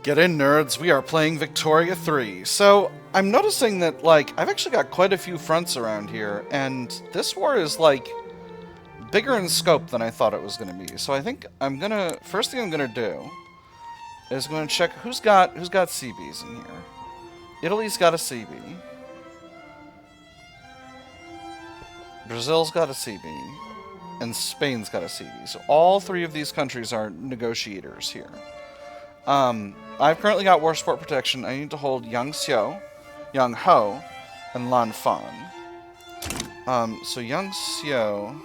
Get in, nerds. We are playing Victoria 3. So, I'm noticing that, like, I've actually got quite a few fronts around here, and this war is, like, bigger in scope than I thought it was going to be. So I think I'm going to... First thing I'm going to do is I'm going to check who's got CBs in here. Italy's got a CB. Brazil's got a CB. And Spain's got a CB. So all three of these countries are negotiators here. I've currently got war support protection. I need to hold Yangxiu, Yangho, and Lanfang. So Yangxiu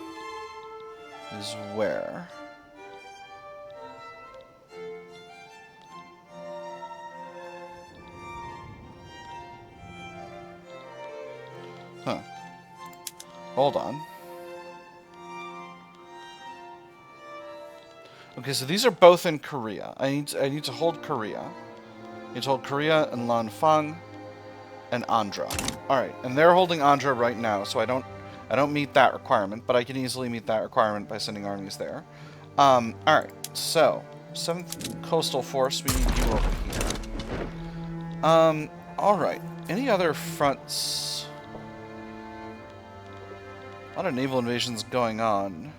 is where? Huh. Hold on. Okay, so these are both in Korea. I need to hold Korea. I need to hold Korea and Lanfang and Andhra. Alright, and they're holding Andhra right now, so I don't meet that requirement, but I can easily meet that requirement by sending armies there. Alright, so 7th Coastal Force, we need you over here. Alright. Any other fronts? A lot of naval invasions going on.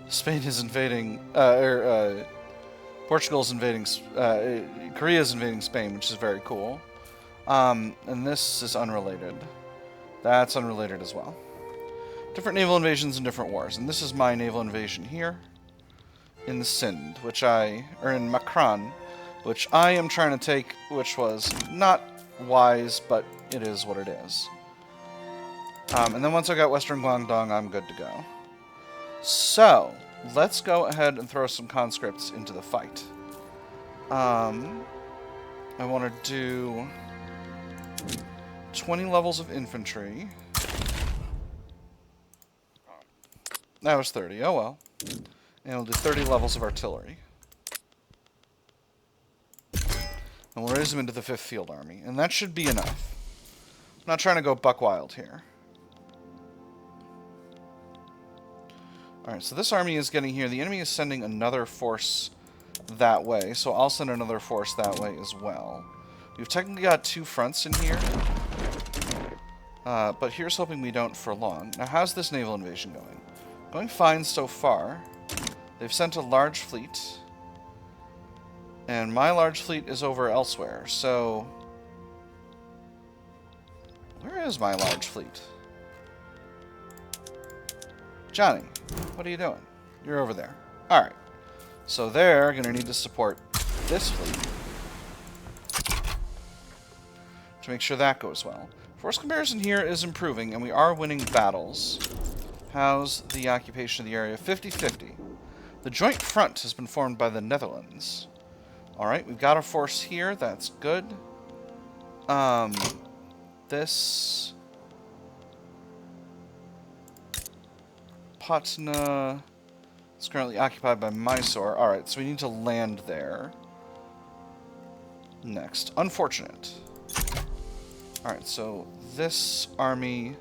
Spain is invading, Portugal's invading, Korea's invading Spain, which is very cool. And this is unrelated. That's unrelated as well. Different naval invasions and different wars. And this is my naval invasion here. In the Sind, or in Makran, which I am trying to take, which was not wise, but it is what it is. And then once I got Western Guangdong, I'm good to go. So, let's go ahead and throw some conscripts into the fight. I want to do 20 levels of infantry. That was 30, oh well. And we'll do 30 levels of artillery. And we'll raise them into the 5th Field Army. And that should be enough. I'm not trying to go buck wild here. Alright, so this army is getting here. The enemy is sending another force that way, so I'll send another force that way as well. We've technically got 2 fronts in here. But here's hoping we don't for long. Now, how's this naval invasion going? Going fine so far. They've sent a large fleet. And my large fleet is over elsewhere, so... Where is my large fleet? Johnny, what are you doing? You're over there. Alright. So they're going to need to support this fleet. To make sure that goes well. Force comparison here is improving, and we are winning battles. How's the occupation of the area? 50-50. The joint front has been formed by the Netherlands. Alright, we've got a force here. That's good. This... Patna is currently occupied by Mysore. Alright, so we need to land there. Next. Unfortunate. Alright, so this army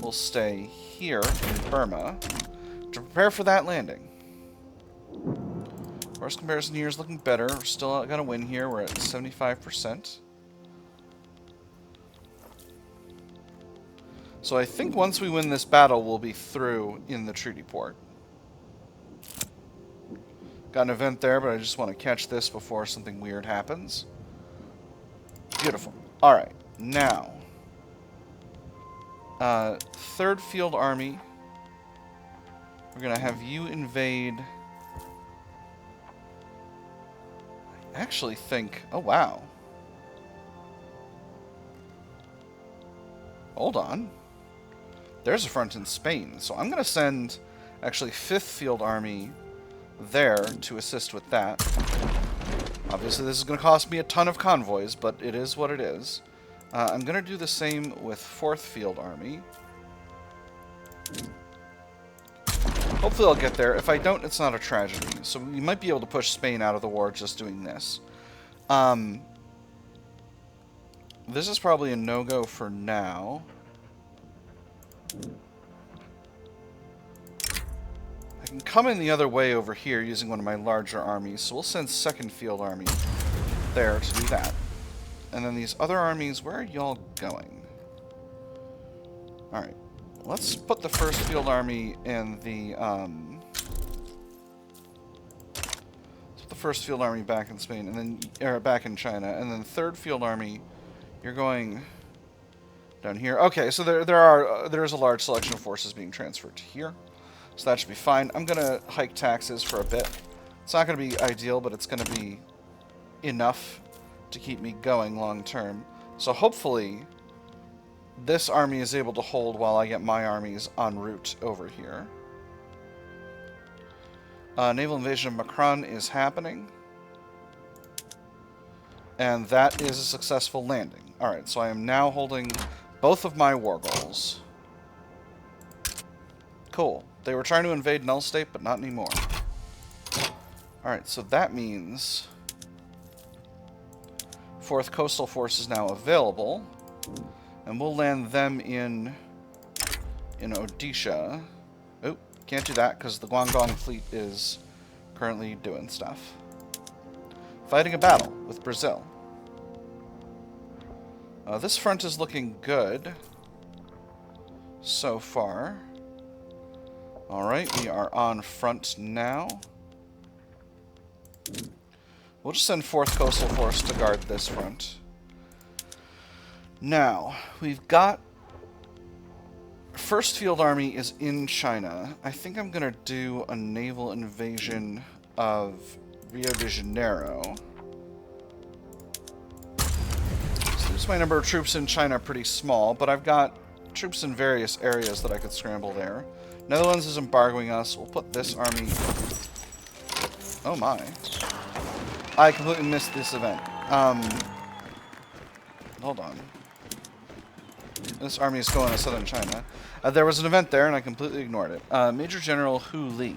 will stay here in Burma to prepare for that landing. Force comparison here is looking better. We're still going to win here. We're at 75%. So I think once we win this battle, we'll be through in the treaty port. Got an event there, but I just want to catch this before something weird happens. Beautiful. Alright, now. 3rd Field Army. We're going to have you invade... I actually think... Oh, wow. Hold on. There's a front in Spain. So I'm going to send, actually, 5th Field Army there to assist with that. Obviously, this is going to cost me a ton of convoys, but it is what it is. I'm going to do the same with 4th Field Army. Hopefully I'll get there. If I don't, it's not a tragedy. So we might be able to push Spain out of the war just doing this. This is probably a no-go for now. I can come in the other way over here using one of my larger armies, so we'll send 2nd Field Army there to do that. And then these other armies, where are y'all going? Alright, let's put the 1st Field Army in the, let's put the 1st Field Army back in Spain, and then, or back in China, and then the 3rd Field Army, you're going down here. Okay, so there's a large selection of forces being transferred to here. So that should be fine. I'm going to hike taxes for a bit. It's not going to be ideal, but it's going to be enough to keep me going long term. So hopefully this army is able to hold while I get my armies en route over here. Naval invasion of Makran is happening. And that is a successful landing. Alright, so I am now holding both of my war goals. Cool. They were trying to invade Null State, but not anymore. Alright, so that means 4th Coastal Force is now available. And we'll land them in Odisha. Oh, can't do that because the Guangdong fleet is currently doing stuff. Fighting a battle with Brazil. This front is looking good so far. Alright, we are on front now. We'll just send 4th Coastal Force to guard this front. Now, we've got... 1st Field Army is in China. I think I'm going to do a naval invasion of Rio de Janeiro. So my number of troops in China are pretty small, but I've got troops in various areas that I could scramble there. Netherlands is embargoing us. We'll put this army... Oh my. I completely missed this event. Hold on. This army is going to southern China. There was an event there, and I completely ignored it. Major General Hu Li.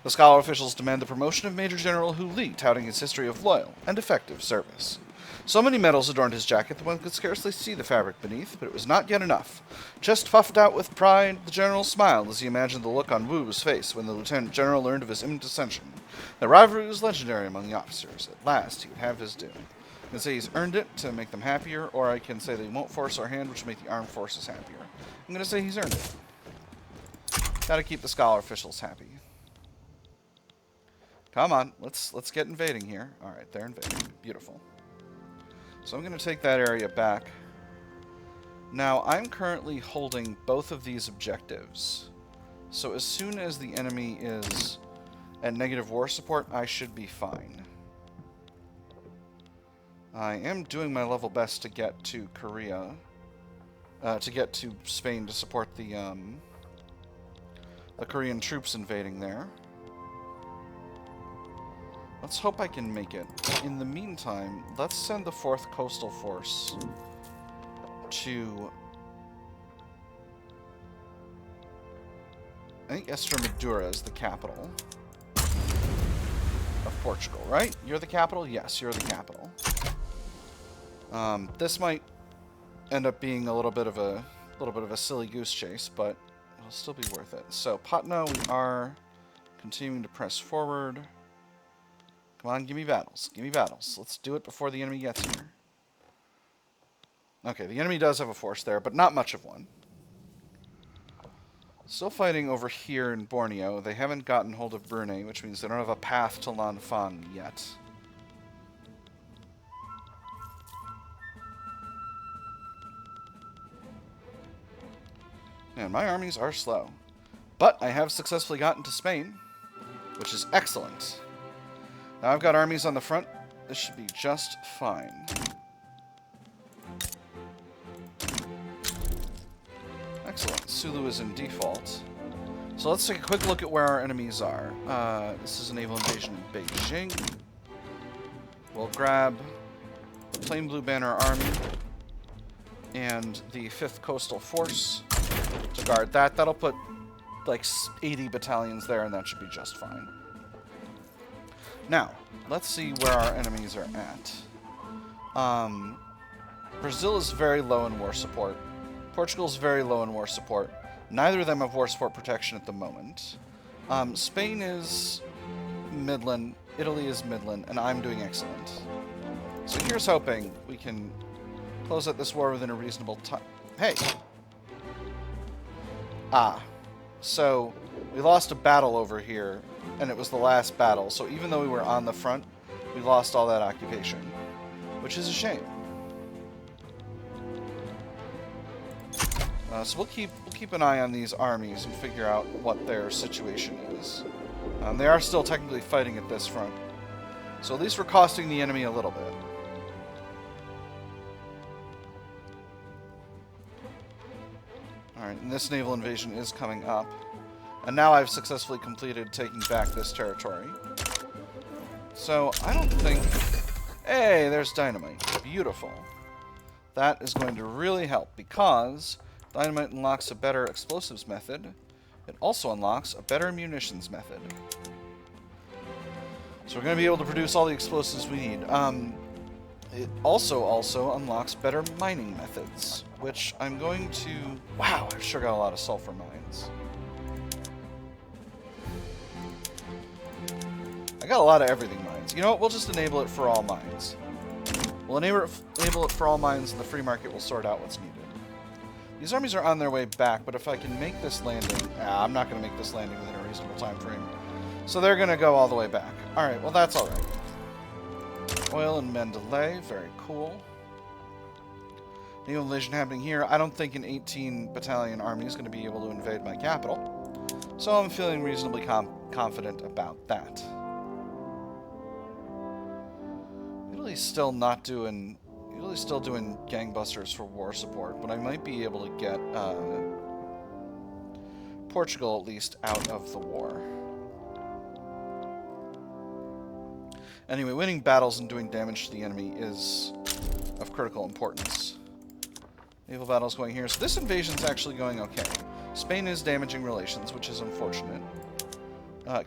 The scholar officials demand the promotion of Major General Hu Li, touting his history of loyal and effective service. So many medals adorned his jacket that one could scarcely see the fabric beneath, but it was not yet enough. Chest puffed out with pride, the general smiled as he imagined the look on Wu's face when the lieutenant general learned of his imminent ascension. The rivalry was legendary among the officers. At last, he would have his due. I can say he's earned it to make them happier, or I can say they won't force our hand, which will make the armed forces happier. I'm going to say he's earned it. Gotta keep the scholar officials happy. Come on, let's get invading here. Alright, they're invading. Beautiful. So I'm going to take that area back. Now, I'm currently holding both of these objectives. So as soon as the enemy is at negative war support, I should be fine. I am doing my level best to get to Korea. To get to Spain to support the Korean troops invading there. Let's hope I can make it. In the meantime, let's send the 4th Coastal Force to... I think Extremadura is the capital of Portugal, right? You're the capital? Yes, you're the capital. This might end up being a little bit of a silly goose chase, but it'll still be worth it. So Patna, we are continuing to press forward. Come on, give me battles. Give me battles. Let's do it before the enemy gets here. Okay, the enemy does have a force there, but not much of one. Still fighting over here in Borneo. They haven't gotten hold of Brunei, which means they don't have a path to Lanfang yet. And my armies are slow. But I have successfully gotten to Spain, which is excellent. Now I've got armies on the front. This should be just fine. Excellent. Sulu is in default. So let's take a quick look at where our enemies are. This is a naval invasion in Beijing. We'll grab the Plain Blue Banner Army and the 5th Coastal Force to guard that. That'll put like 80 battalions there, and that should be just fine. Now, let's see where our enemies are at. Brazil is very low in war support. Portugal is very low in war support. Neither of them have war support protection at the moment. Spain is Midland, Italy is Midland, and I'm doing excellent. So here's hoping we can close out this war within a reasonable time. Hey! So we lost a battle over here, and it was the last battle. So even though we were on the front, we lost all that occupation, which is a shame. So we'll keep an eye on these armies and figure out what their situation is. They are still technically fighting at this front, so at least we're costing the enemy a little bit. Alright, and this naval invasion is coming up. And now I've successfully completed taking back this territory. So, I don't think... Hey, there's dynamite. Beautiful. That is going to really help, because dynamite unlocks a better explosives method. It also unlocks a better munitions method. So we're going to be able to produce all the explosives we need. It also unlocks better mining methods, which I'm going to... Wow, I've sure got a lot of sulfur mines. I got a lot of everything mines. You know what? We'll just enable it for all mines. We'll enable it for all mines, and the free market will sort out what's needed. These armies are on their way back, but if I can make this landing... I'm not going to make this landing within a reasonable time frame. So they're going to go all the way back. Alright, well that's alright. Oil and Mendeley, very cool. Naval invasion happening here. I don't think an 18 battalion army is going to be able to invade my capital. So I'm feeling reasonably confident about that. Italy's still doing gangbusters for war support, but I might be able to get Portugal at least out of the war. Anyway, winning battles and doing damage to the enemy is of critical importance. Naval battles going here. So this invasion's actually going okay. Spain is damaging relations, which is unfortunate.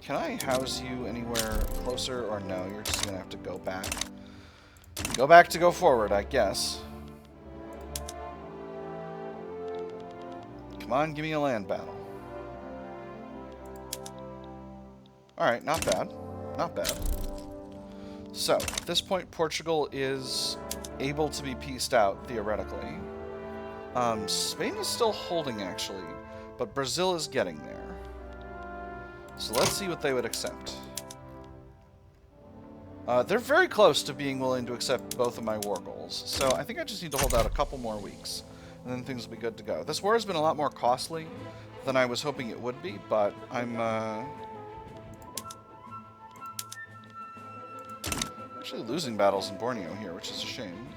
Can I house you anywhere closer, or no? You're just going to have to go back. Go back to go forward, I guess. Come on, give me a land battle. Alright, not bad. Not bad. So, at this point, Portugal is able to be pieced out, theoretically. Spain is still holding, actually, but Brazil is getting there. So let's see what they would accept. They're very close to being willing to accept both of my war goals, so I think I just need to hold out a couple more weeks, and then things will be good to go. This war has been a lot more costly than I was hoping it would be, but I'm actually losing battles in Borneo here, which is a shame.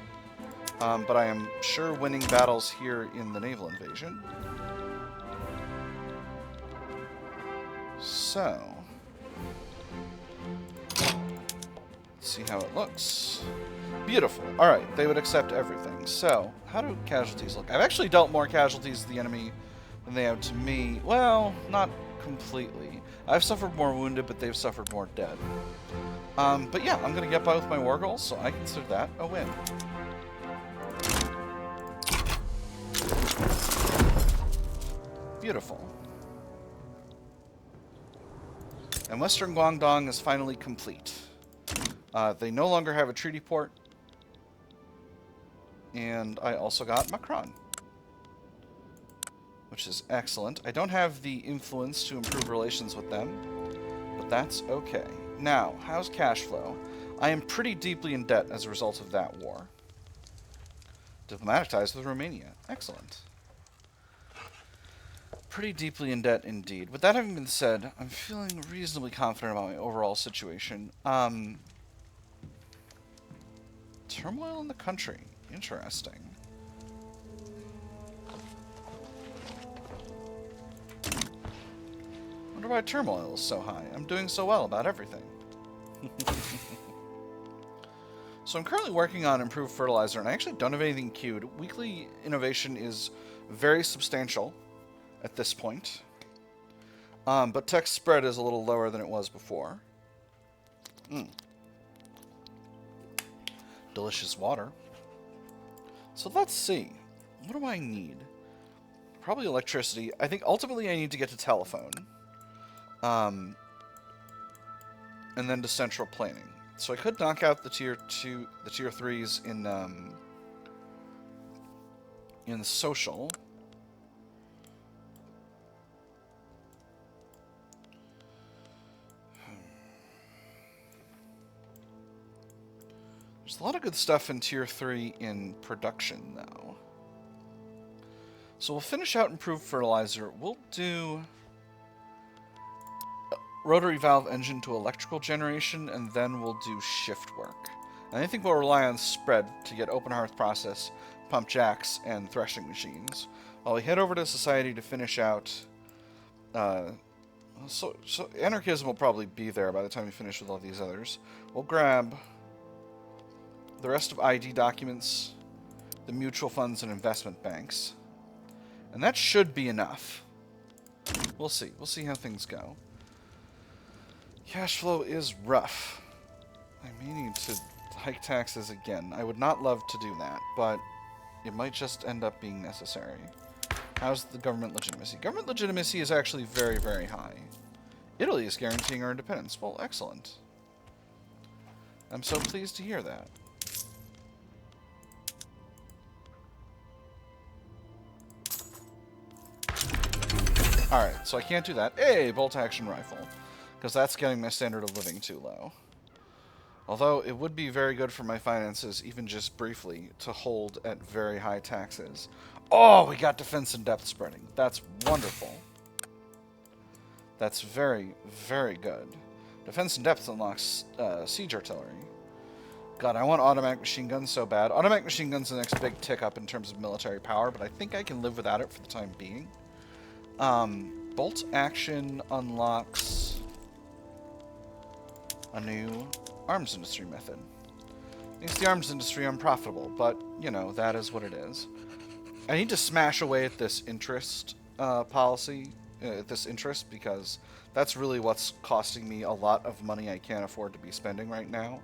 But I am sure winning battles here in the naval invasion. So, let's see how it looks. Beautiful. Alright, they would accept everything. So, how do casualties look? I've actually dealt more casualties to the enemy than they have to me. Well, not completely. I've suffered more wounded, but they've suffered more dead. But yeah, I'm going to get by with my war goals, so I consider that a win. Beautiful. And Western Guangdong is finally complete. They no longer have a treaty port. And I also got Macran, which is excellent. I don't have the influence to improve relations with them, but that's okay. Now, how's cash flow? I am pretty deeply in debt as a result of that war. Diplomatic ties with Romania. Excellent. Pretty deeply in debt indeed. With that having been said, I'm feeling reasonably confident about my overall situation. Turmoil in the country. Interesting. Wonder why turmoil is so high. I'm doing so well about everything. So I'm currently working on improved fertilizer, and I actually don't have anything queued. Weekly innovation is very substantial at this point. But text spread is a little lower than it was before. Delicious water. So let's see. What do I need? Probably electricity. I think ultimately I need to get to telephone. and then to central planning. So I could knock out the tier 3s in social. There's a lot of good stuff in tier 3 in production, though. So we'll finish out improved fertilizer. We'll do rotary valve engine to electrical generation, and then we'll do shift work. And I think we'll rely on spread to get open hearth process, pump jacks, and threshing machines. While we head over to society to finish out... So anarchism will probably be there by the time we finish with all these others. We'll grab the rest of ID documents, the mutual funds, and investment banks. And that should be enough. We'll see. We'll see how things go. Cash flow is rough. I may need to hike taxes again. I would not love to do that, but it might just end up being necessary. How's the government legitimacy? Government legitimacy is actually very, very high. Italy is guaranteeing our independence. Well, excellent. I'm so pleased to hear that. Alright, so I can't do that. Hey, bolt-action rifle. Because that's getting my standard of living too low. Although, it would be very good for my finances, even just briefly, to hold at very high taxes. Oh, we got defense and depth spreading. That's wonderful. That's very, very good. Defense and depth unlocks siege artillery. God, I want automatic machine guns so bad. Automatic machine guns are the next big tick up in terms of military power, but I think I can live without it for the time being. Bolt action unlocks a new arms industry method. Makes the arms industry unprofitable, but, you know, that is what it is. I need to smash away at this interest policy, this interest, because that's really what's costing me a lot of money I can't afford to be spending right now.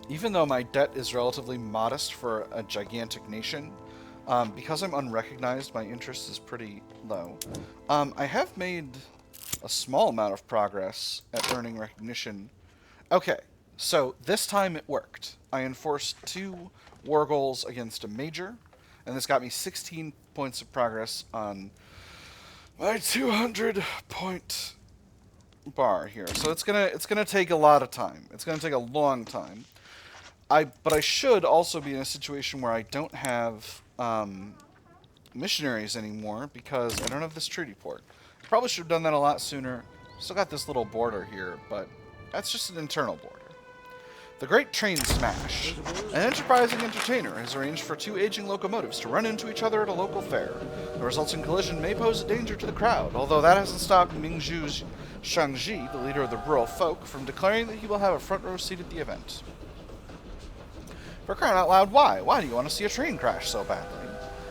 Even though my debt is relatively modest for a gigantic nation, because I'm unrecognized, my interest is pretty low. I have made a small amount of progress at earning recognition. Okay, so this time it worked. I enforced 2 war goals against a major, and this got me 16 points of progress on my 200-point bar here. So it's gonna take a lot of time. It's gonna take a long time. But I should also be in a situation where I don't have missionaries anymore because I don't have this treaty port. Probably should have done that a lot sooner. Still got this little border here, but that's just an internal border. The Great Train Smash. An enterprising entertainer has arranged for 2 aging locomotives to run into each other at a local fair. The resulting collision may pose a danger to the crowd, although that hasn't stopped Mingzhu's Shangji, the leader of the rural folk, from declaring that he will have a front row seat at the event. For crying out loud, why? Why do you want to see a train crash so badly?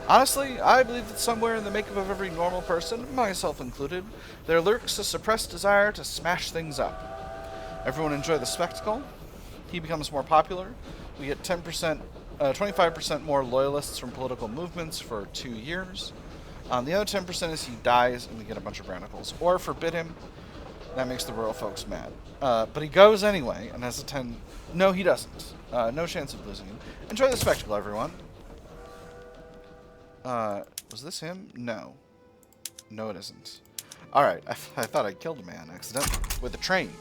Honestly, I believe that somewhere in the makeup of every normal person, myself included, there lurks a suppressed desire to smash things up. Everyone enjoy the spectacle. He becomes more popular. We get 25% more loyalists from political movements for 2 years. The other 10% is he dies and we get a bunch of radicals. Or forbid him. That makes the rural folks mad. But he goes anyway and has a 10... No, he doesn't. No chance of losing him. Enjoy the spectacle, everyone. Was this him? No. No, it isn't. Alright, I thought I killed a man accidentally. With a train.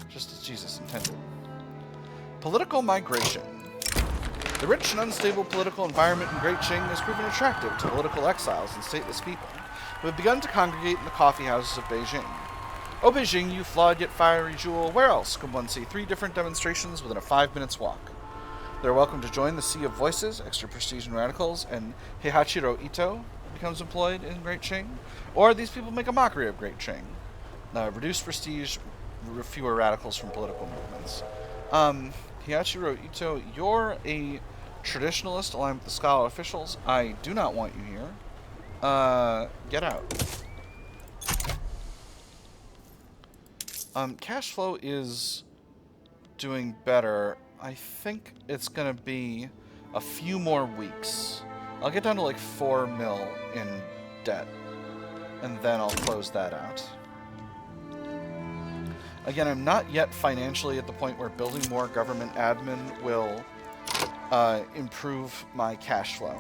Just as Jesus intended. Political migration. The rich and unstable political environment in Great Qing has proven attractive to political exiles and stateless people, who have begun to congregate in the coffee houses of Beijing. Oh, Beijing, you flawed yet fiery jewel, where else could one see 3 different demonstrations within a 5 minutes walk? They're welcome to join the Sea of Voices, extra prestige and radicals, and Heihachiro Ito becomes employed in Great Qing. Or these people make a mockery of Great Qing. Reduced prestige, fewer radicals from political movements. Heihachiro Ito, you're a traditionalist aligned with the scholar officials. I do not want you here. Get out. Cash flow is doing better. I think it's gonna be a few more weeks. I'll get down to like 4 mil in debt and then I'll close that out. Again, I'm not yet financially at the point where building more government admin will improve my cash flow.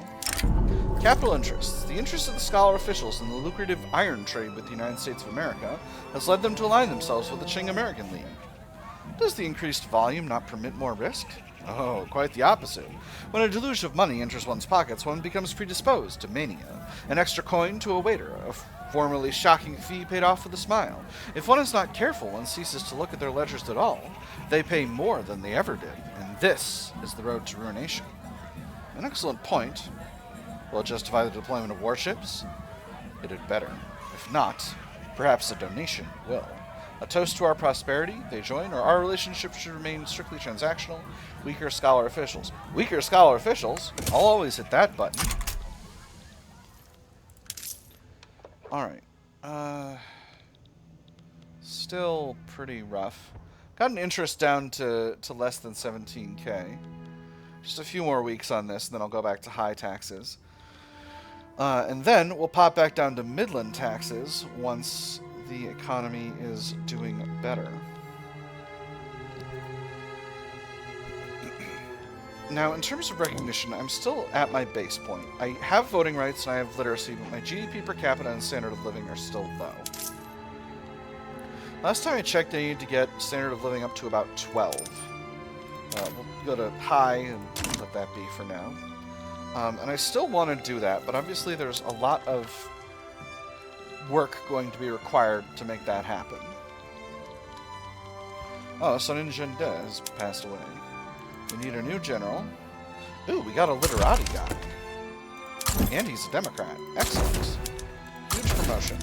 Capital interests. The interest of the scholar officials in the lucrative iron trade with the United States of America has led them to align themselves with the Qing American League. Does the increased volume not permit more risk? Oh, quite the opposite. When a deluge of money enters one's pockets, one becomes predisposed to mania. An extra coin to a waiter, a formerly shocking fee paid off with a smile. If one is not careful, one ceases to look at their ledgers at all. They pay more than they ever did, and this is the road to ruination. An excellent point. Will it justify the deployment of warships? It had better. If not, perhaps a donation will. A toast to our prosperity, they join, or our relationship should remain strictly transactional. Weaker scholar officials. Weaker scholar officials? I'll always hit that button. Alright. Still pretty rough. Got an interest down to less than 17k. Just a few more weeks on this, and then I'll go back to high taxes. And then we'll pop back down to Midland taxes once the economy is doing better. Now, in terms of recognition, I'm still at my base point. I have voting rights and I have literacy, but my GDP per capita and standard of living are still low. Last time I checked, I needed to get standard of living up to about 12. We'll go to high and let that be for now. And I still want to do that, but obviously there's a lot of work going to be required to make that happen. Oh, Sun Yat-Sen has passed away. We need a new general. Ooh, we got a literati guy. And he's a Democrat. Excellent. Huge promotion.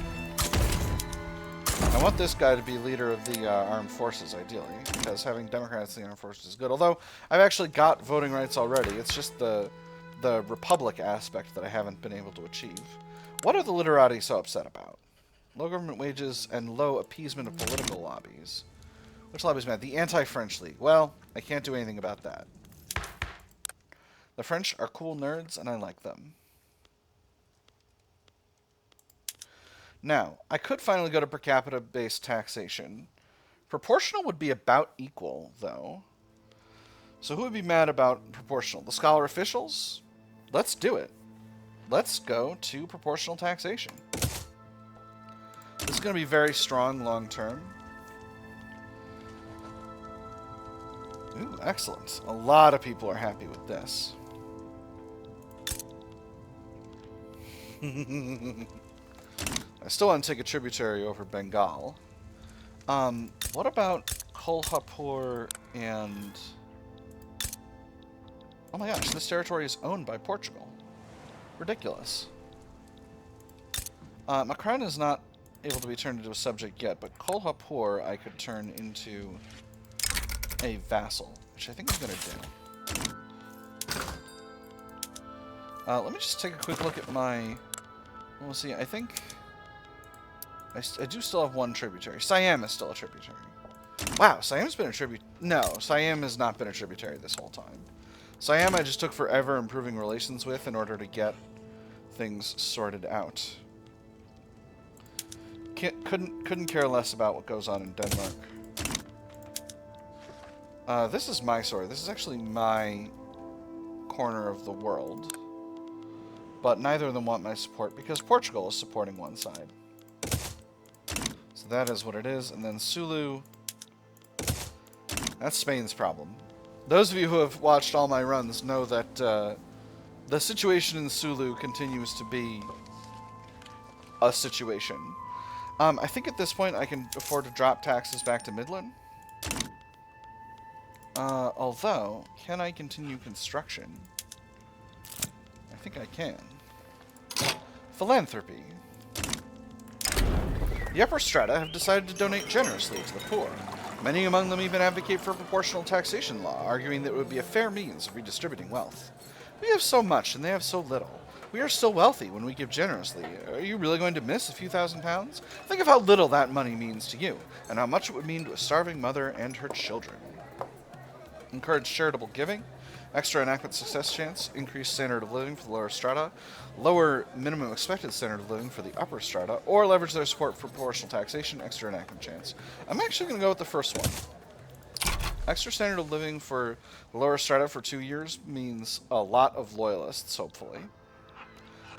I want this guy to be leader of the armed forces, ideally, because having Democrats in the armed forces is good. Although, I've actually got voting rights already. It's just the republic aspect that I haven't been able to achieve. What are the literati so upset about? Low government wages and low appeasement of political lobbies. Which lobbies mad? The Anti-French League. Well, I can't do anything about that. The French are cool nerds, and I like them. Now, I could finally go to per capita-based taxation. Proportional would be about equal, though. So who would be mad about proportional? The scholar officials? Let's do it. Let's go to proportional taxation. This is going to be very strong long-term. Ooh, excellent. A lot of people are happy with this. I still want to take a tributary over Bengal. What about Kolhapur and... Oh my gosh, this territory is owned by Portugal. Ridiculous. Macran is not able to be turned into a subject yet, but Kolhapur I could turn into a vassal, which I think I'm going to do. Let me just take a quick look at my... We'll see, I think... I do still have one tributary. Siam is still a tributary. Wow, Siam's been a tributary... No, Siam has not been a tributary this whole time. Siam I just took forever improving relations with in order to get things sorted out. Couldn't care less about what goes on in Denmark. This is my story. This is actually my corner of the world. But neither of them want my support because Portugal is supporting one side. So that is what it is. And then Sulu. That's Spain's problem. Those of you who have watched all my runs know that the situation in Sulu continues to be a situation. I think at this point I can afford to drop taxes back to Midland. Although, can I continue construction? I think I can. Philanthropy. The upper strata have decided to donate generously to the poor. Many among them even advocate for a proportional taxation law, arguing that it would be a fair means of redistributing wealth. We have so much, and they have so little. We are still wealthy when we give generously. Are you really going to miss a few £1,000s? Think of how little that money means to you, and how much it would mean to a starving mother and her children. Encourage charitable giving. Extra enactment success chance. Increase standard of living for the lower strata. Lower minimum expected standard of living for the upper strata. Or leverage their support for proportional taxation. Extra enactment chance. I'm actually going to go with the first one. Extra standard of living for the lower strata for 2 years means a lot of loyalists, hopefully.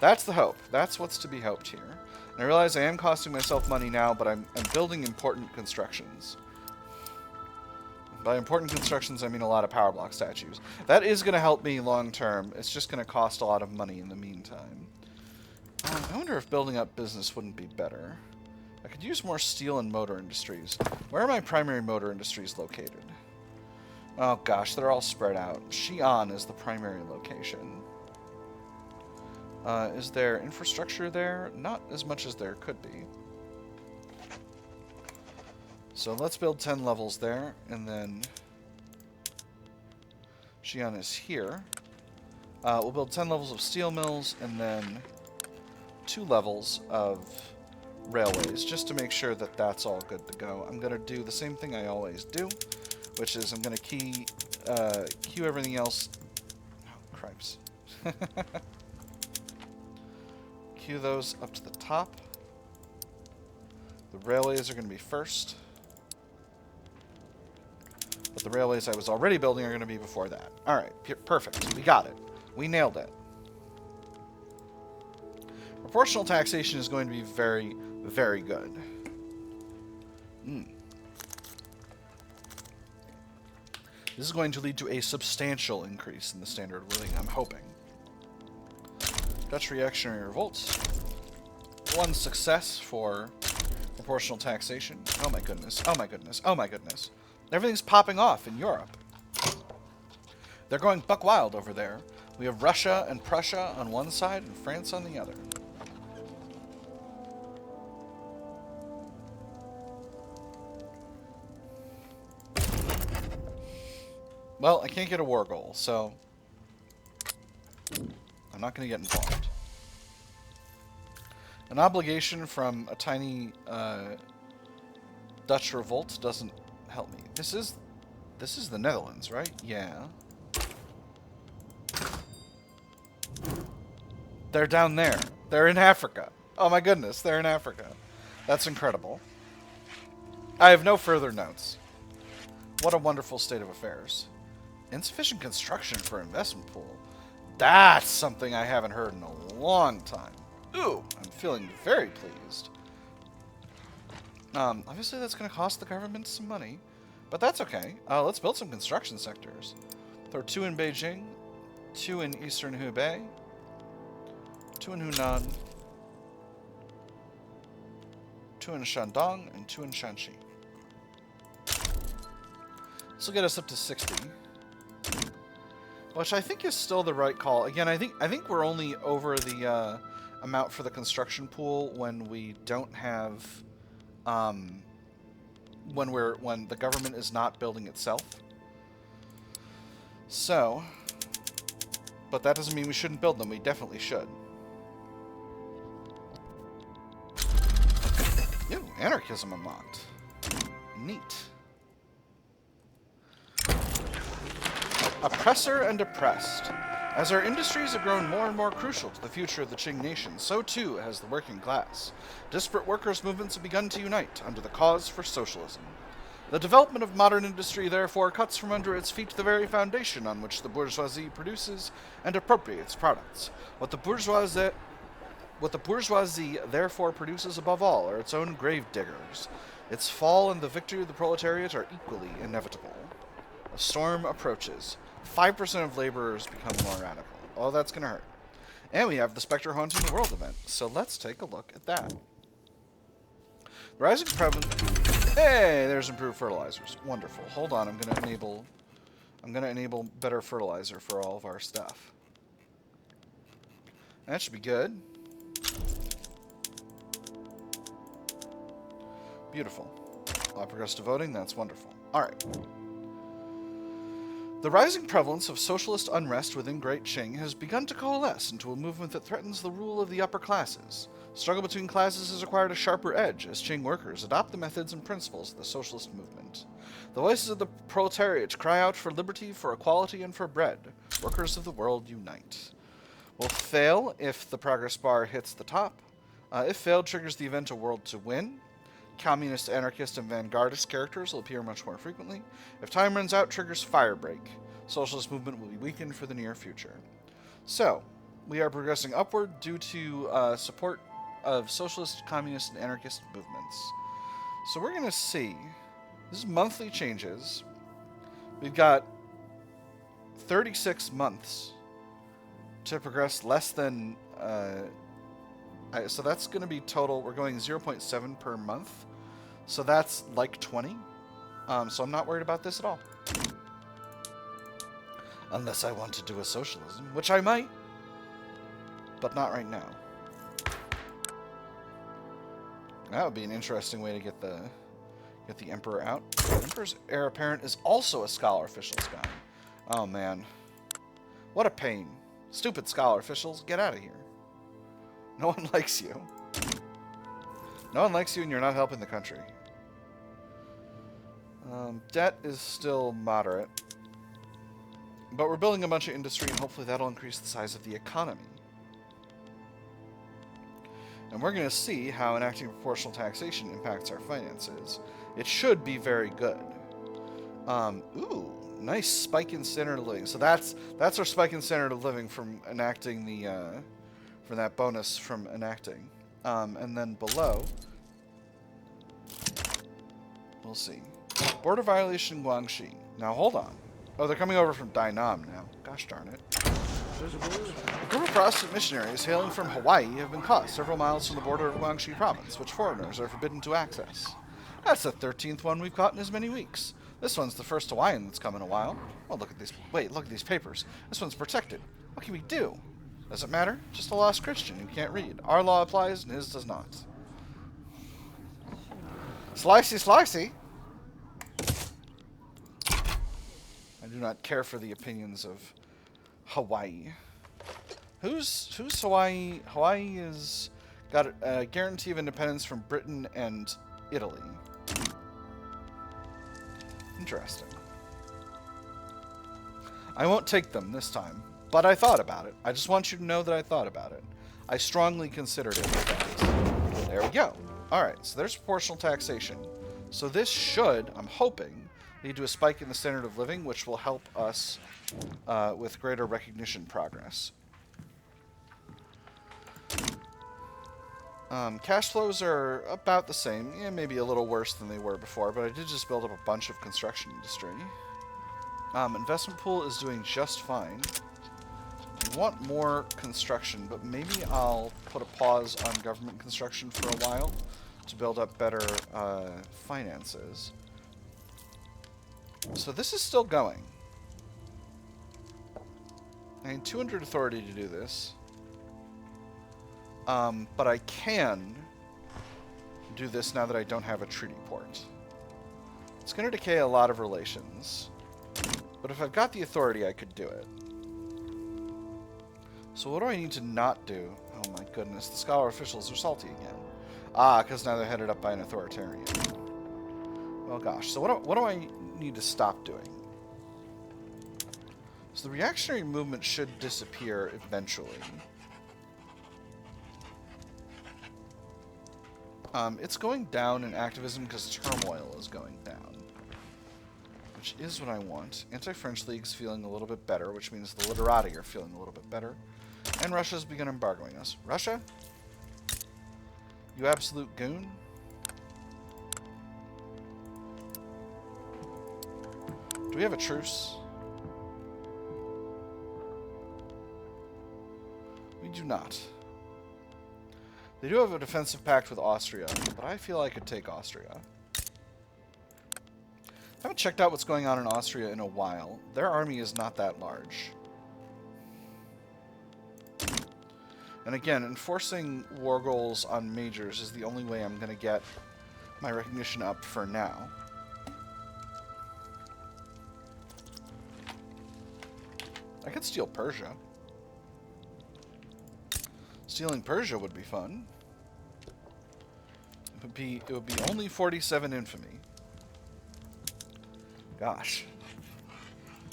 That's the hope. That's what's to be hoped here. And I realize I am costing myself money now, but I'm building important constructions. By important constructions, I mean a lot of power block statues. That is going to help me long term. It's just going to cost a lot of money in the meantime. I wonder if building up business wouldn't be better. I could use more steel and motor industries. Where are my primary motor industries located? Oh gosh, they're all spread out. Xi'an is the primary location. Is there infrastructure there? Not as much as there could be. So let's build 10 levels there, and then Xi'an is here. We'll build 10 levels of steel mills, and then 2 levels of railways, just to make sure that that's all good to go. I'm going to do the same thing I always do, which is I'm going to queue everything else. Oh, cripes. Queue those up to the top. The railways are going to be first. But the railways I was already building are going to be before that. Alright, perfect. We got it. We nailed it. Proportional taxation is going to be very, very good. This is going to lead to a substantial increase in the standard of living, I'm hoping. Dutch reactionary revolts. 1 success for proportional taxation. Oh my goodness. Oh my goodness. Oh my goodness. Everything's popping off in Europe. They're going buck wild over there. We have Russia and Prussia on one side and France on the other. Well, I can't get a war goal, so I'm not going to get involved. An obligation from a tiny Dutch revolt doesn't help me. This is the Netherlands, right? Yeah. They're down there. They're in Africa. Oh my goodness, they're in Africa. That's incredible. I have no further notes. What a wonderful state of affairs. Insufficient construction for investment pool. That's something I haven't heard in a long time. Ooh, I'm feeling very pleased. Obviously that's going to cost the government some money, but that's okay. Let's build some construction sectors. There are 2 in Beijing, 2 in eastern Hubei, 2 in Hunan, 2 in Shandong, and 2 in Shanxi. This will get us up to 60. Which I think is still the right call. Again, I think we're only over the amount for the construction pool when we don't have when the government is not building itself. So, but that doesn't mean we shouldn't build them. We definitely should. Ew, anarchism unlocked. Neat. Oppressor and oppressed. As our industries have grown more and more crucial to the future of the Qing nation, so too has the working class. Disparate workers' movements have begun to unite under the cause for socialism. The development of modern industry, therefore, cuts from under its feet the very foundation on which the bourgeoisie produces and appropriates products. What the bourgeoisie therefore produces above all are its own grave diggers. Its fall and the victory of the proletariat are equally inevitable. A storm approaches. 5% of laborers become more radical. Oh, that's going to hurt. And we have the Spectre Haunting the World event. So let's take a look at that. Rising prevalence. Hey, there's improved fertilizers. Wonderful. Hold on, I'm going to enable better fertilizer for all of our stuff. That should be good. Beautiful. I'll progress to voting. That's wonderful. All right. The rising prevalence of socialist unrest within Great Qing has begun to coalesce into a movement that threatens the rule of the upper classes. Struggle between classes has acquired a sharper edge as Qing workers adopt the methods and principles of the socialist movement. The voices of the proletariat cry out for liberty, for equality, and for bread. Workers of the world unite. Will fail if the progress bar hits the top. If failed, triggers the event a world to win. Communist, anarchist, and vanguardist characters will appear much more frequently. If time runs out, triggers firebreak. Socialist movement will be weakened for the near future. So, we are progressing upward due to support of socialist, communist, and anarchist movements. So we're going to see. This is monthly changes. We've got 36 months to progress less than... so that's going to be total. We're going 0.7 per month. So that's like 20. So I'm not worried about this at all. Unless I want to do a socialism, which I might. But not right now. That would be an interesting way to get the Emperor out. The Emperor's heir apparent is also a scholar officials guy. Oh man. What a pain. Stupid scholar officials, get out of here. No one likes you. No one likes you and you're not helping the country. Debt is still moderate. But we're building a bunch of industry and hopefully that'll increase the size of the economy. And we're going to see how enacting proportional taxation impacts our finances. It should be very good. Ooh, nice spike in standard of living. So that's our spike in standard of living from enacting the... for that bonus from enacting. And then below, we'll see. Border violation Guangxi. Now hold on. Oh, they're coming over from Dainam now. Gosh darn it. A group of Protestant missionaries hailing from Hawaii have been caught several miles from the border of Guangxi province, which foreigners are forbidden to access. That's the 13th one we've caught in as many weeks. This one's the first Hawaiian that's come in a while. Oh, look at these. Wait, look at these papers. This one's protected. What can we do? Does it matter? Just a lost Christian who can't read. Our law applies and his does not. Slicey, slicey! I do not care for the opinions of Hawaii. Who's Hawaii? Hawaii is got a guarantee of independence from Britain and Italy. Interesting. I won't take them this time. But I thought about it. I just want you to know that I thought about it. I strongly considered it. There we go. Alright, so there's proportional taxation. So this should, I'm hoping, lead to a spike in the standard of living, which will help us with greater recognition progress. Cash flows are about the same. Yeah, maybe a little worse than they were before, but I did just build up a bunch of construction industry. Investment pool is doing just fine. I want more construction, but maybe I'll put a pause on government construction for a while to build up better finances. So this is still going. I need 200 authority to do this. But I can do this now that I don't have a treaty port. It's going to decay a lot of relations. But if I've got the authority, I could do it. So what do I need to not do? Oh my goodness, the scholar officials are salty again. Ah, because now they're headed up by an authoritarian. Well gosh, so what do I need to stop doing? So the reactionary movement should disappear eventually. It's going down in activism because turmoil is going down. Which is what I want. Anti-French League's feeling a little bit better, which means the literati are feeling a little bit better. And Russia's begun embargoing us. Russia? You absolute goon? Do we have a truce? We do not. They do have a defensive pact with Austria, but I feel I could take Austria. I haven't checked out what's going on in Austria in a while. Their army is not that large. And again, enforcing war goals on majors is the only way I'm going to get my recognition up for now. I could steal Persia. Stealing Persia would be fun. It would be only 47 infamy. Gosh.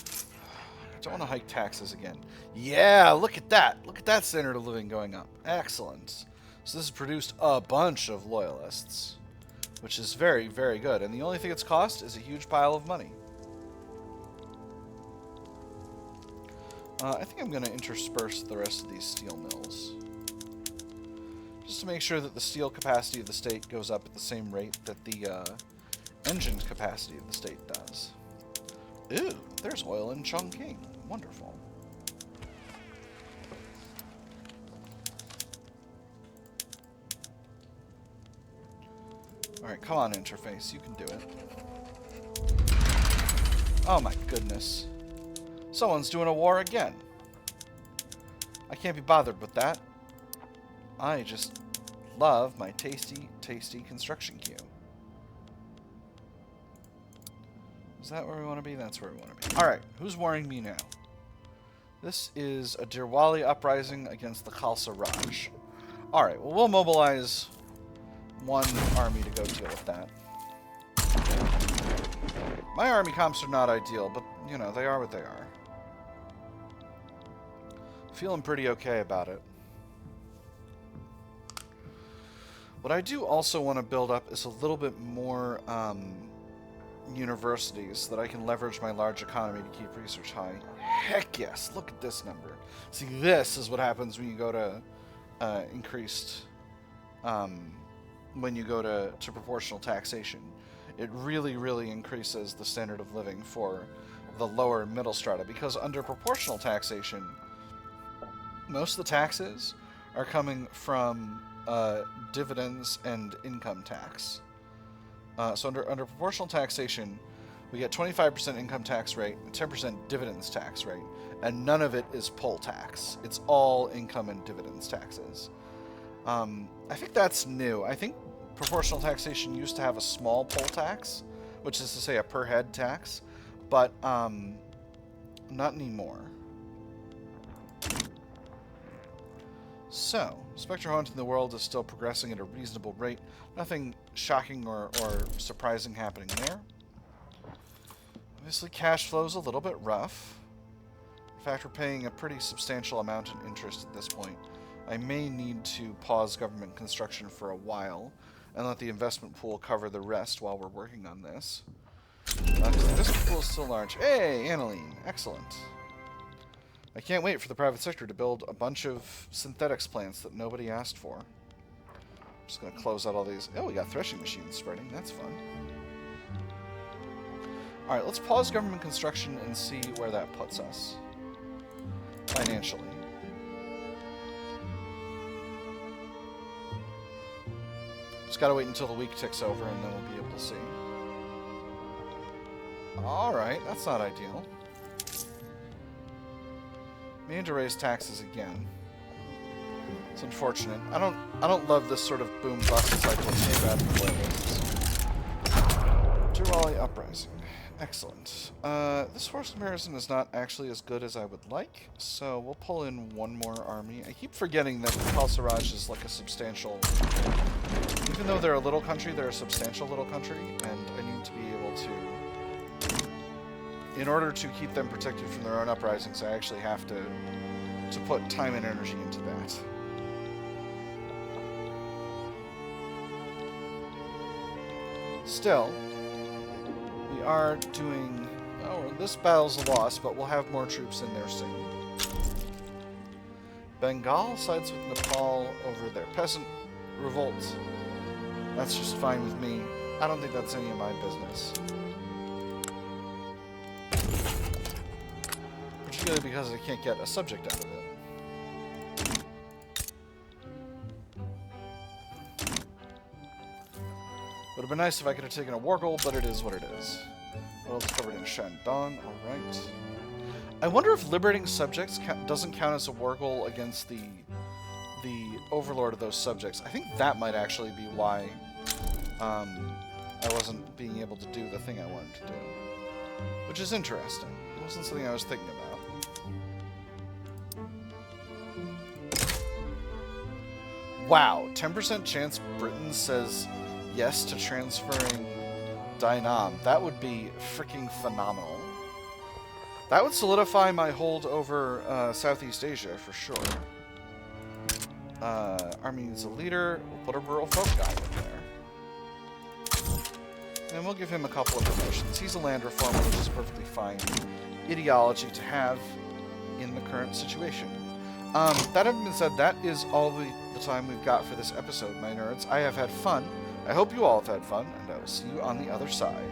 I don't want to hike taxes again. Yeah, look at that. Look at that standard of living going up. Excellent. So this has produced a bunch of loyalists, which is very, very good. And the only thing it's cost is a huge pile of money. I think I'm going to intersperse the rest of these steel mills, just to make sure that the steel capacity of the state goes up at the same rate that the engine capacity of the state does. Ooh, there's oil in Chongqing. Wonderful. Alright, come on, interface. You can do it. Oh my goodness. Someone's doing a war again. I can't be bothered with that. I just love my tasty, tasty construction queue. Is that where we want to be? That's where we want to be. Alright, who's warring me now? This is a Dirwali uprising against the Khalsa Raj. Alright, well, we'll mobilize one army to go deal with that. My army comps are not ideal, but, you know, they are what they are. Feeling pretty okay about it. What I do also want to build up is a little bit more universities so that I can leverage my large economy to keep research high. Heck yes! Look at this number. See, this is what happens when you go to increased... when you go to proportional taxation. It really, really increases the standard of living for the lower middle strata, because under proportional taxation, most of the taxes are coming from dividends and income tax. So under proportional taxation, we get 25% income tax rate, 10% dividends tax rate, and none of it is poll tax. It's all income and dividends taxes. I think that's new. I think proportional taxation used to have a small poll tax, which is to say a per head tax, but not anymore. So, Spectre Hunt in the world is still progressing at a reasonable rate. Nothing shocking or surprising happening there. Obviously, cash flow is a little bit rough. In fact, we're paying a pretty substantial amount in interest at this point. I may need to pause government construction for a while and let the investment pool cover the rest while we're working on this. The investment pool is still large. Hey, aniline. Excellent. I can't wait for the private sector to build a bunch of synthetics plants that nobody asked for. I'm just going to close out all these. Oh, we got threshing machines spreading. That's fun. Alright, let's pause government construction and see where that puts us financially. Just gotta wait until the week ticks over and then we'll be able to see. Alright, that's not ideal. We need to raise taxes again. It's unfortunate. I don't love this sort of boom bust cycle. It's so bad for playlists. Dirwali Uprising. Excellent. This force comparison is not actually as good as I would like, so we'll pull in one more army. I keep forgetting that Khalsa Raj is like a substantial... Even though they're a little country, they're a substantial little country, and I need to be able to... In order to keep them protected from their own uprisings, I actually have to put time and energy into that. Still, we are doing... Oh, this battle's a loss, but we'll have more troops in there soon. Bengal sides with Nepal over their peasant revolt. That's just fine with me. I don't think that's any of my business. Particularly because I can't get a subject out of it. Would have been nice if I could have taken a war goal, but it is what it is. Well, it's covered in Shandong. Alright. I wonder if liberating subjects doesn't count as a war goal against the overlord of those subjects. I think that might actually be why I wasn't being able to do the thing I wanted to do. Which is interesting. It wasn't something I was thinking about. Wow, 10% chance Britain says yes to transferring Dainam. That would be freaking phenomenal. That would solidify my hold over Southeast Asia for sure. Army needs a leader. We'll put a rural folk guy in there. And we'll give him a couple of promotions. He's a land reformer, which is a perfectly fine ideology to have in the current situation. That having been said, that is all the time we've got for this episode, my nerds. I have had fun. I hope you all have had fun, and I will see you on the other side.